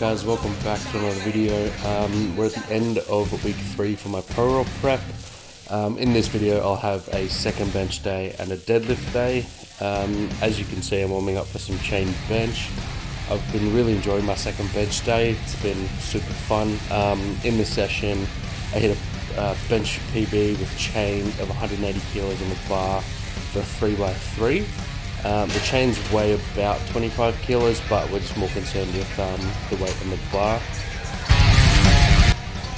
guys, welcome back to another video. We're at the end of week 3 for my ProRaw prep. In this video I'll have a second bench day and a deadlift day. As you can see, I'm warming up for some chain bench. I've been really enjoying my second bench day. It's been super fun. In this session I hit a bench PB with chain of 180 kilos on the bar for a 3x3. The chains weigh about 25 kilos, but we're just more concerned with the weight on the bar.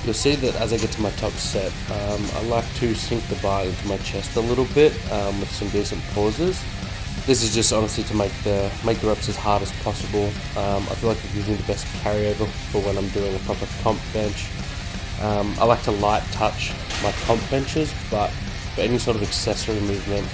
You'll see that as I get to my top set, I like to sink the bar into my chest a little bit with some decent pauses. This is just honestly to make the reps as hard as possible. I feel like it gives me the best carryover for when I'm doing a proper comp bench. I like to light touch my comp benches, but for any sort of accessory movement,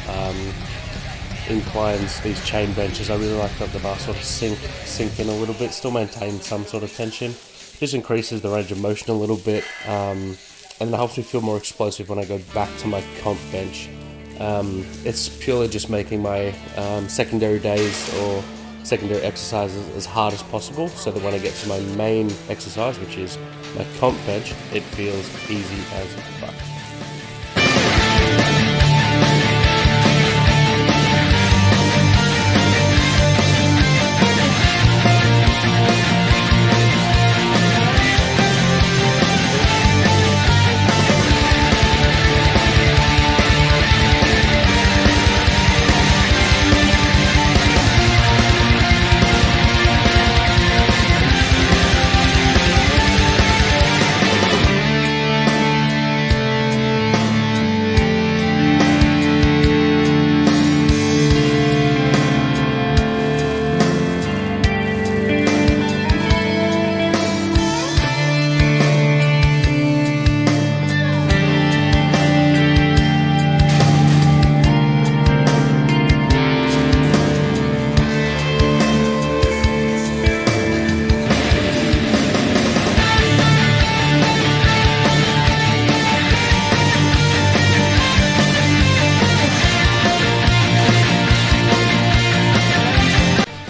inclines, these chain benches, I really like to let the bar sort of sink in a little bit, still maintain some sort of tension. Just increases the range of motion a little bit, and it helps me feel more explosive when I go back to my comp bench. It's purely just making my secondary days or secondary exercises as hard as possible, so that when I get to my main exercise, which is my comp bench, it feels easy as fuck.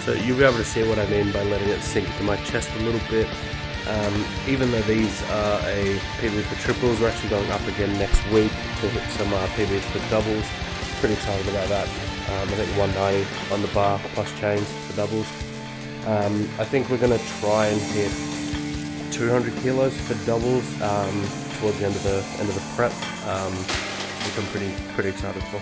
So you'll be able to see what I mean by letting it sink into my chest a little bit. Even though these are a PB for triples, we're actually going up again next week to hit some PBs for doubles. Pretty excited about that. I think 190 on the bar plus chains for doubles. I think we're going to try and hit 200 kilos for doubles towards the end of the prep, which I'm pretty excited for.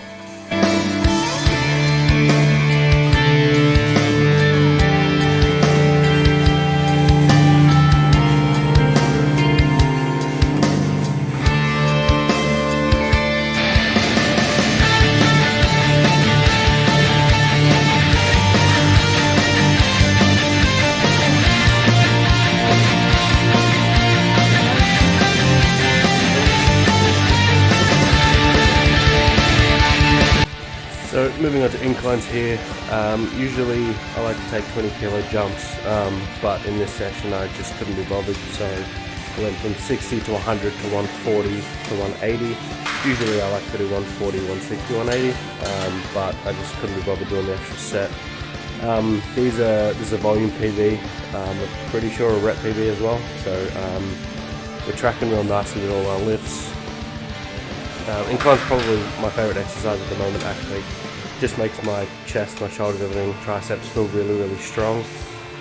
So moving on to inclines here, usually I like to take 20 kilo jumps, but in this session I just couldn't be bothered, so I went from 60 to 100 to 140 to 180. Usually I like to do 140, 160, 180, but I just couldn't be bothered doing the extra set. This is a volume PB, I'm pretty sure a rep PB as well, so we're tracking real nicely with all our lifts. Incline's probably my favourite exercise at the moment actually. Just makes my chest, my shoulders, everything, triceps feel really strong.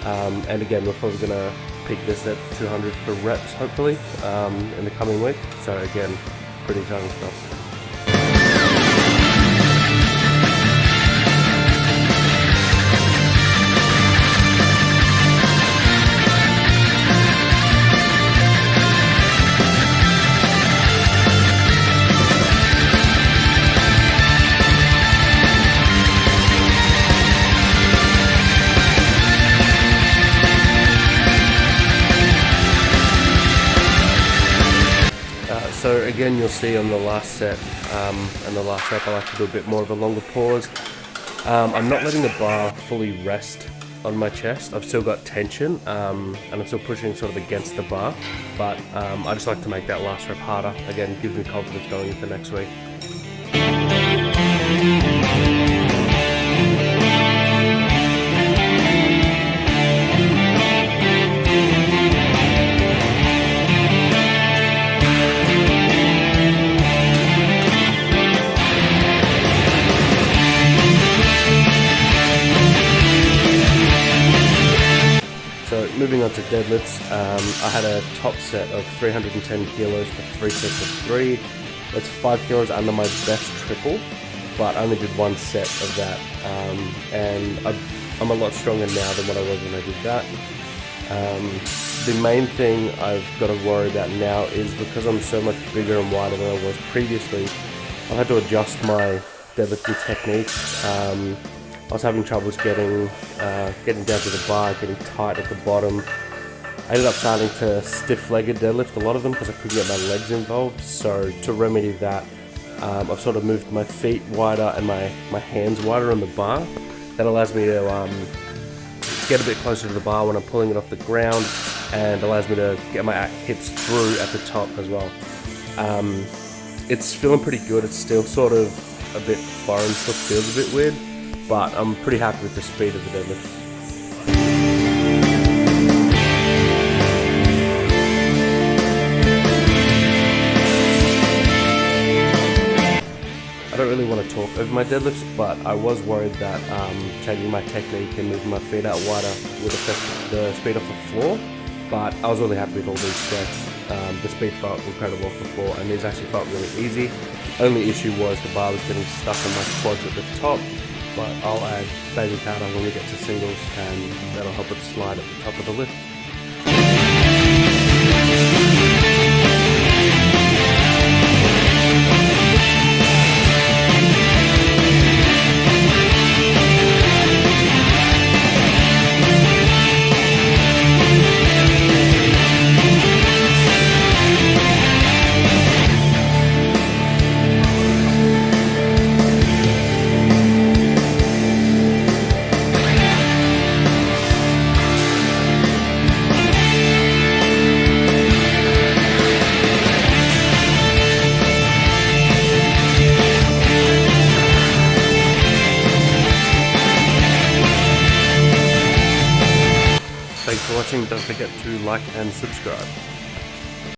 And again, we're probably going to peak this at 200 for reps hopefully in the coming week. So again, pretty exciting stuff. So again, you'll see on the last set and the last rep, I like to do a bit more of a longer pause. I'm not letting the bar fully rest on my chest. I've still got tension and I'm still pushing sort of against the bar, but I just like to make that last rep harder. Again, gives me confidence going into next week. moving on to deadlifts, I had a top set of 310 kilos for 3 sets of 3. That's 5 kilos under my best triple, but I only did 1 set of that, and I'm a lot stronger now than what I was when I did that. The main thing I've got to worry about now is because I'm so much bigger and wider than I was previously, I've had to adjust my deadlifting technique. I was having troubles getting down to the bar, getting tight at the bottom. I ended up starting to stiff-legged deadlift a lot of them because I couldn't get my legs involved. So to remedy that, I've sort of moved my feet wider and my hands wider on the bar. That allows me to get a bit closer to the bar when I'm pulling it off the ground, and allows me to get my hips through at the top as well. It's feeling pretty good. It's still sort of a bit foreign, still feels a bit weird, but I'm pretty happy with the speed of the deadlift. I don't really want to talk over my deadlifts, but I was worried that changing my technique and moving my feet out wider would affect the speed off the floor, but I was really happy with all these sets. The speed felt incredible off the floor, and these actually felt really easy. Only issue was the bar was getting stuck on my quads at the top, but I'll add baby powder when we get to singles, and that'll help it slide at the top of the lift. Thanks for watching. Don't forget to like and subscribe.